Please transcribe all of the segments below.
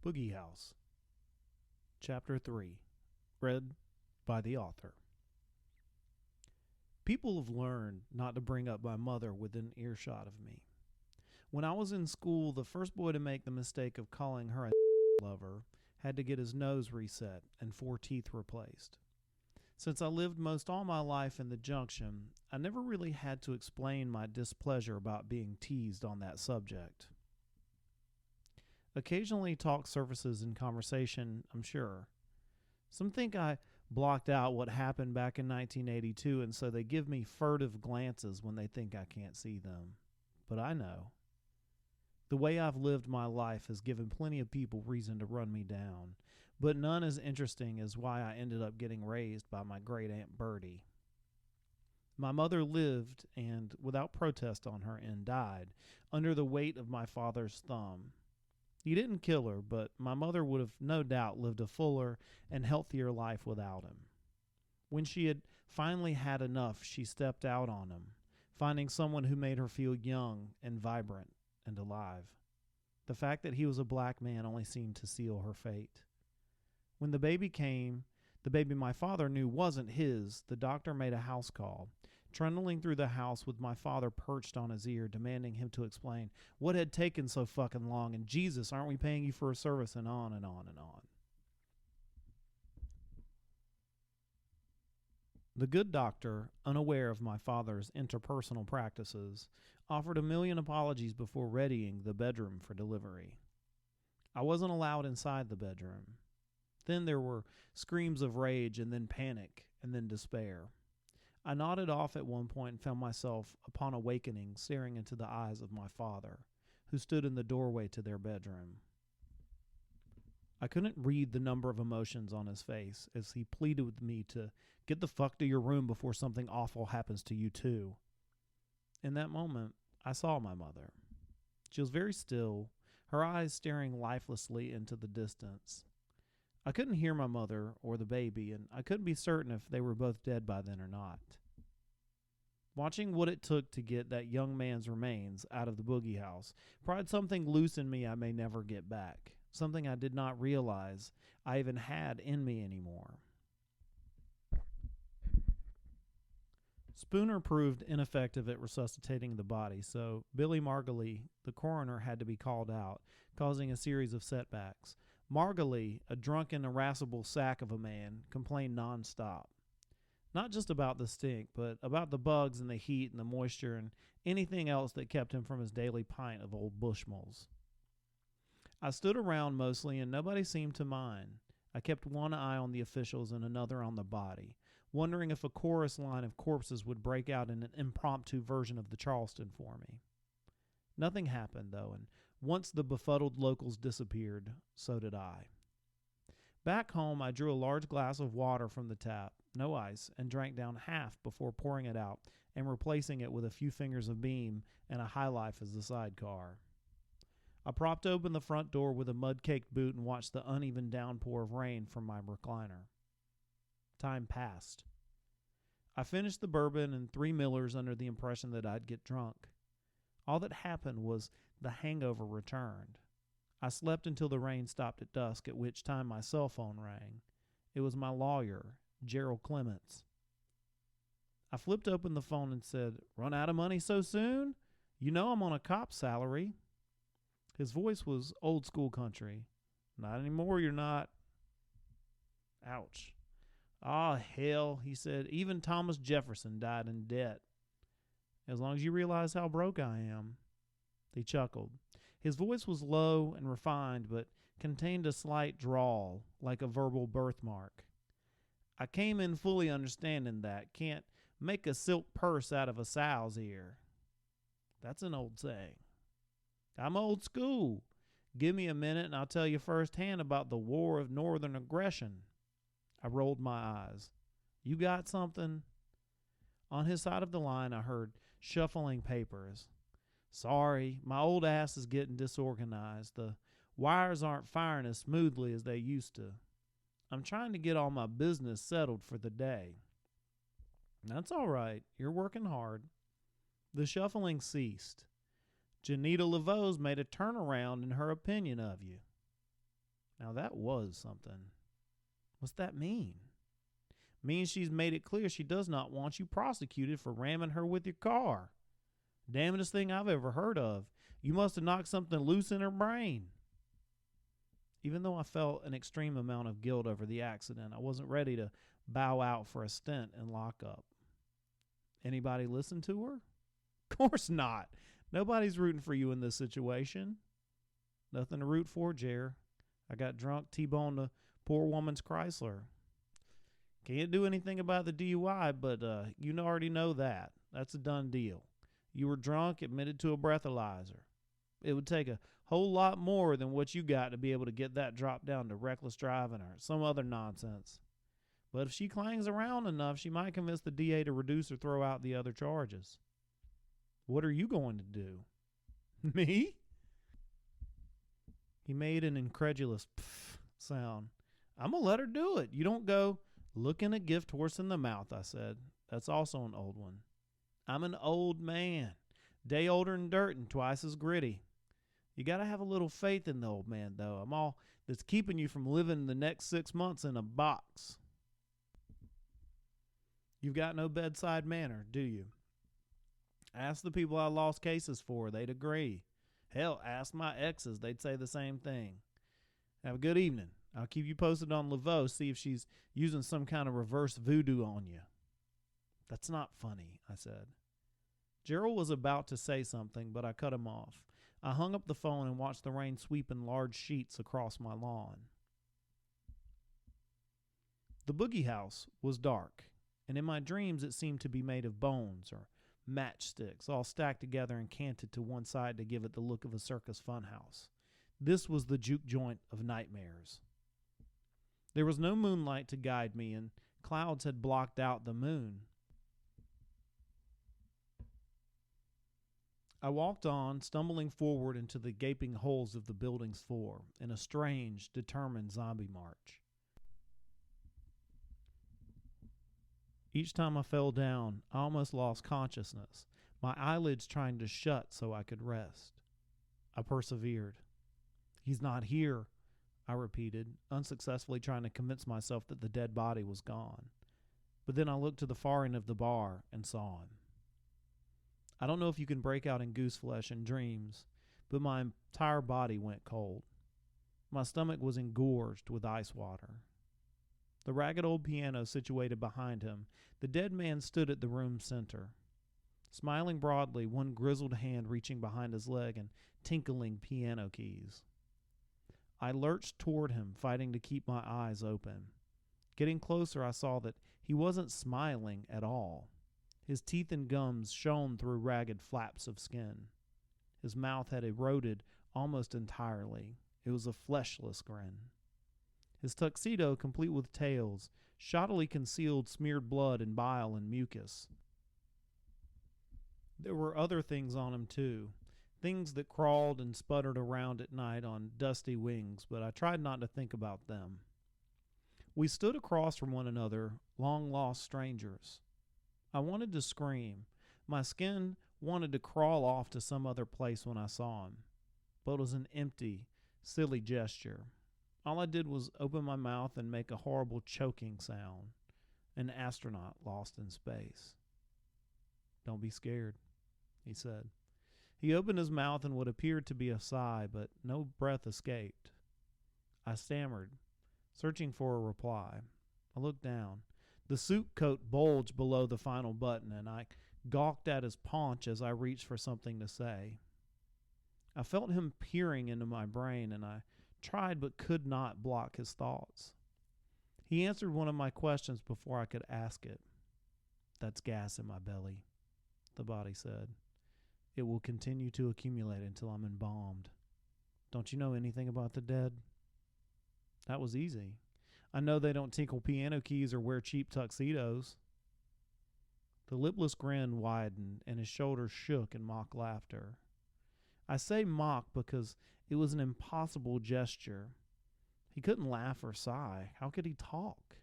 Boogie House, Chapter 3, read by the author. People have learned not to bring up my mother within earshot of me. When I was in school, the first boy to make the mistake of calling her a lover had to get his nose reset and 4 teeth replaced. Since I lived most all my life in the Junction, I never really had to explain my displeasure about being teased on that subject. Occasionally talk surfaces in conversation, I'm sure. Some think I blocked out what happened back in 1982, and so they give me furtive glances when they think I can't see them. But I know. The way I've lived my life has given plenty of people reason to run me down, but none as interesting as why I ended up getting raised by my great Aunt Bertie. My mother lived, and, without protest on her end, died, under the weight of my father's thumb. He didn't kill her, but my mother would have no doubt lived a fuller and healthier life without him. When she had finally had enough, she stepped out on him, finding someone who made her feel young and vibrant and alive. The fact that he was a black man only seemed to seal her fate. When the baby came, the baby my father knew wasn't his, the doctor made a house call, trundling through the house with my father perched on his ear, demanding him to explain what had taken so fucking long, and Jesus, aren't we paying you for a service, and on and on and on. The good doctor, unaware of my father's interpersonal practices, offered a million apologies before readying the bedroom for delivery. I wasn't allowed inside the bedroom. Then there were screams of rage, and then panic, and then despair. I nodded off at one point and found myself, upon awakening, staring into the eyes of my father, who stood in the doorway to their bedroom. I couldn't read the number of emotions on his face as he pleaded with me to get the fuck to your room before something awful happens to you too. In that moment, I saw my mother. She was very still, her eyes staring lifelessly into the distance. I couldn't hear my mother or the baby, and I couldn't be certain if they were both dead by then or not. Watching what it took to get that young man's remains out of the Boogie House pried something loose in me I may never get back, something I did not realize I even had in me anymore. Spooner proved ineffective at resuscitating the body, so Billy Margulie, the coroner, had to be called out, causing a series of setbacks. Margulie, a drunken, irascible sack of a man, complained nonstop. Not just about the stink, but about the bugs and the heat and the moisture and anything else that kept him from his daily pint of old Bushmills. I stood around mostly, and nobody seemed to mind. I kept one eye on the officials and another on the body, wondering if a chorus line of corpses would break out in an impromptu version of the Charleston for me. Nothing happened, though, and once the befuddled locals disappeared, so did I. Back home, I drew a large glass of water from the tap, no ice, and drank down half before pouring it out and replacing it with a few fingers of beam and a High Life as the sidecar. I propped open the front door with a mud-caked boot and watched the uneven downpour of rain from my recliner. Time passed. I finished the bourbon and 3 Millers under the impression that I'd get drunk. All that happened was the hangover returned. I slept until the rain stopped at dusk, at which time my cell phone rang. It was my lawyer, Gerald Clements. I flipped open the phone and said, "Run out of money so soon? You know I'm on a cop's salary." His voice was old school country. "Not anymore, you're not." Ouch. "Ah, hell," he said. "Even Thomas Jefferson died in debt." "As long as you realize how broke I am." He chuckled. His voice was low and refined, but contained a slight drawl, like a verbal birthmark. "I came in fully understanding that. Can't make a silk purse out of a sow's ear." That's an old saying. "I'm old school. Give me a minute and I'll tell you firsthand about the War of Northern Aggression." I rolled my eyes. "You got something?" On his side of the line, I heard shuffling papers. "Sorry, my old ass is getting disorganized. The wires aren't firing as smoothly as they used to. I'm trying to get all my business settled for the day." "That's all right. You're working hard." The shuffling ceased. "Janita Laveau's made a turnaround in her opinion of you." Now that was something. What's that mean? Means she's made it clear she does not want you prosecuted for ramming her with your car. Damnedest thing I've ever heard of. You must have knocked something loose in her brain. Even though I felt an extreme amount of guilt over the accident, I wasn't ready to bow out for a stint in lockup. Anybody listen to her? Of course not. Nobody's rooting for you in this situation. Nothing to root for, Jer. I got drunk, T-boned a poor woman's Chrysler. Can't do anything about the DUI, but you already know that. That's a done deal. You were drunk, admitted to a breathalyzer. It would take a whole lot more than what you got to be able to get that dropped down to reckless driving or some other nonsense. But if she clangs around enough, she might convince the DA to reduce or throw out the other charges. What are you going to do? Me? He made an incredulous pff sound. I'm going to let her do it. You don't go, looking a gift horse in the mouth, I said. That's also an old one. I'm an old man. Day older than dirt and twice as gritty. You got to have a little faith in the old man, though. I'm all that's keeping you from living the next 6 months in a box. You've got no bedside manner, do you? Ask the people I lost cases for. They'd agree. Hell, ask my exes. They'd say the same thing. Have a good evening. I'll keep you posted on Laveau, see if she's using some kind of reverse voodoo on you. That's not funny, I said. Gerald was about to say something, but I cut him off. I hung up the phone and watched the rain sweep in large sheets across my lawn. The Boogie House was dark, and in my dreams it seemed to be made of bones or matchsticks, all stacked together and canted to one side to give it the look of a circus funhouse. This was the juke joint of nightmares. There was no moonlight to guide me, and clouds had blocked out the moon. I walked on, stumbling forward into the gaping holes of the building's floor in a strange, determined zombie march. Each time I fell down, I almost lost consciousness, my eyelids trying to shut so I could rest. I persevered. He's not here, I repeated, unsuccessfully trying to convince myself that the dead body was gone. But then I looked to the far end of the bar and saw him. I don't know if you can break out in goose flesh in dreams, but my entire body went cold. My stomach was engorged with ice water. The ragged old piano situated behind him, the dead man stood at the room's center, smiling broadly, one grizzled hand reaching behind his leg and tinkling piano keys. I lurched toward him, fighting to keep my eyes open. Getting closer, I saw that he wasn't smiling at all. His teeth and gums shone through ragged flaps of skin. His mouth had eroded almost entirely. It was a fleshless grin. His tuxedo, complete with tails, shoddily concealed smeared blood and bile and mucus. There were other things on him, too, things that crawled and sputtered around at night on dusty wings, but I tried not to think about them. We stood across from one another, long-lost strangers. I wanted to scream. My skin wanted to crawl off to some other place when I saw him, but it was an empty, silly gesture. All I did was open my mouth and make a horrible choking sound, an astronaut lost in space. Don't be scared, he said. He opened his mouth in what appeared to be a sigh, but no breath escaped. I stammered, searching for a reply. I looked down. The suit coat bulged below the final button, and I gawked at his paunch as I reached for something to say. I felt him peering into my brain, and I tried but could not block his thoughts. He answered one of my questions before I could ask it. That's gas in my belly, the body said. It will continue to accumulate until I'm embalmed. Don't you know anything about the dead? That was easy. I know they don't tinkle piano keys or wear cheap tuxedos. The lipless grin widened, and his shoulders shook in mock laughter. I say mock because it was an impossible gesture. He couldn't laugh or sigh. How could he talk?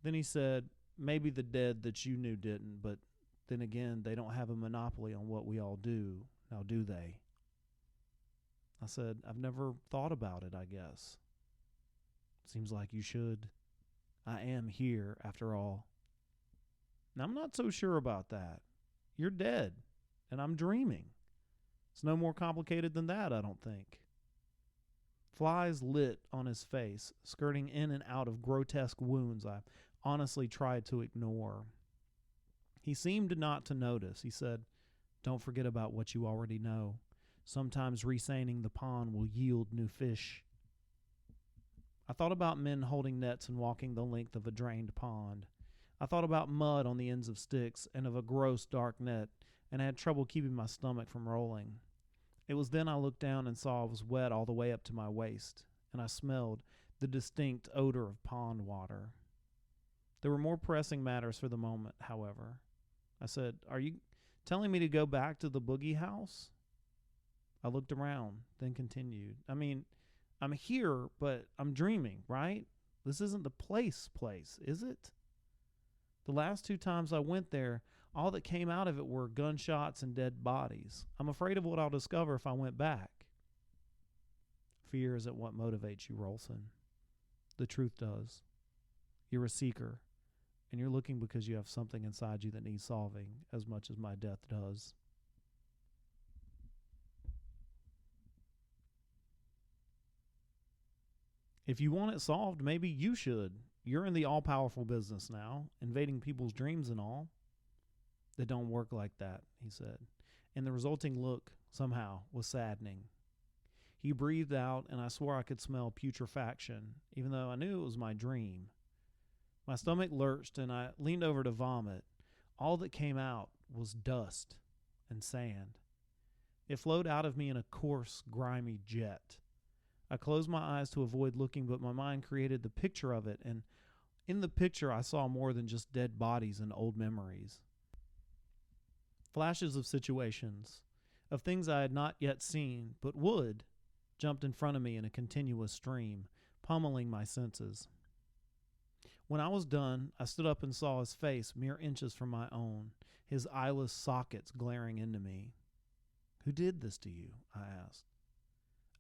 Then he said, maybe the dead that you knew didn't, but then again, they don't have a monopoly on what we all do, now do they? I said, I've never thought about it, I guess. Seems like you should. I am here, after all. Now, I'm not so sure about that. You're dead, and I'm dreaming. It's no more complicated than that, I don't think. Flies lit on his face, skirting in and out of grotesque wounds I honestly tried to ignore. He seemed not to notice. He said, "Don't forget about what you already know. Sometimes reseining the pond will yield new fish." I thought about men holding nets and walking the length of a drained pond. I thought about mud on the ends of sticks and of a gross dark net, and I had trouble keeping my stomach from rolling. It was then I looked down and saw I was wet all the way up to my waist, and I smelled the distinct odor of pond water. There were more pressing matters for the moment, however. I said, "Are you telling me to go back to the Boogie House?" I looked around, then continued. I mean, I'm here, but I'm dreaming, right? This isn't the place, is it? The last 2 times I went there, all that came out of it were gunshots and dead bodies. I'm afraid of what I'll discover if I went back. Fear isn't what motivates you, Rolson. The truth does. You're a seeker, and you're looking because you have something inside you that needs solving as much as my death does. If you want it solved, maybe you should. You're in the all-powerful business now, invading people's dreams and all. "They don't work like that," he said, and the resulting look, somehow, was saddening. He breathed out, and I swore I could smell putrefaction, even though I knew it was my dream. My stomach lurched, and I leaned over to vomit. All that came out was dust and sand. It flowed out of me in a coarse, grimy jet. I closed my eyes to avoid looking, but my mind created the picture of it, and in the picture I saw more than just dead bodies and old memories. Flashes of situations, of things I had not yet seen, but would, jumped in front of me in a continuous stream, pummeling my senses. When I was done, I stood up and saw his face mere inches from my own, his eyeless sockets glaring into me. "Who did this to you?" I asked.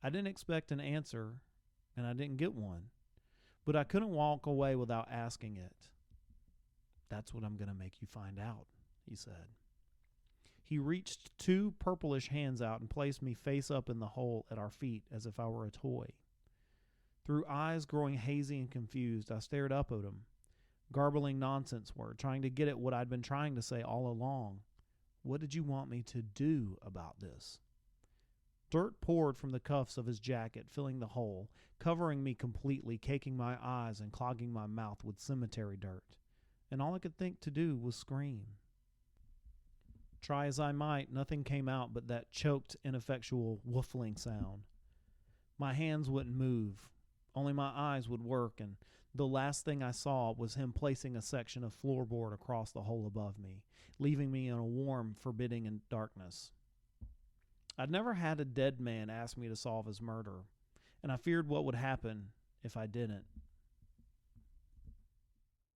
I didn't expect an answer, and I didn't get one, but I couldn't walk away without asking it. "That's what I'm going to make you find out," he said. He reached 2 purplish hands out and placed me face up in the hole at our feet as if I were a toy. Through eyes growing hazy and confused, I stared up at him, garbling nonsense words, trying to get at what I'd been trying to say all along. What did you want me to do about this? Dirt poured from the cuffs of his jacket, filling the hole, covering me completely, caking my eyes and clogging my mouth with cemetery dirt, and all I could think to do was scream. Try as I might, nothing came out but that choked, ineffectual, woofling sound. My hands wouldn't move, only my eyes would work, and the last thing I saw was him placing a section of floorboard across the hole above me, leaving me in a warm, forbidding darkness. I'd never had a dead man ask me to solve his murder, and I feared what would happen if I didn't.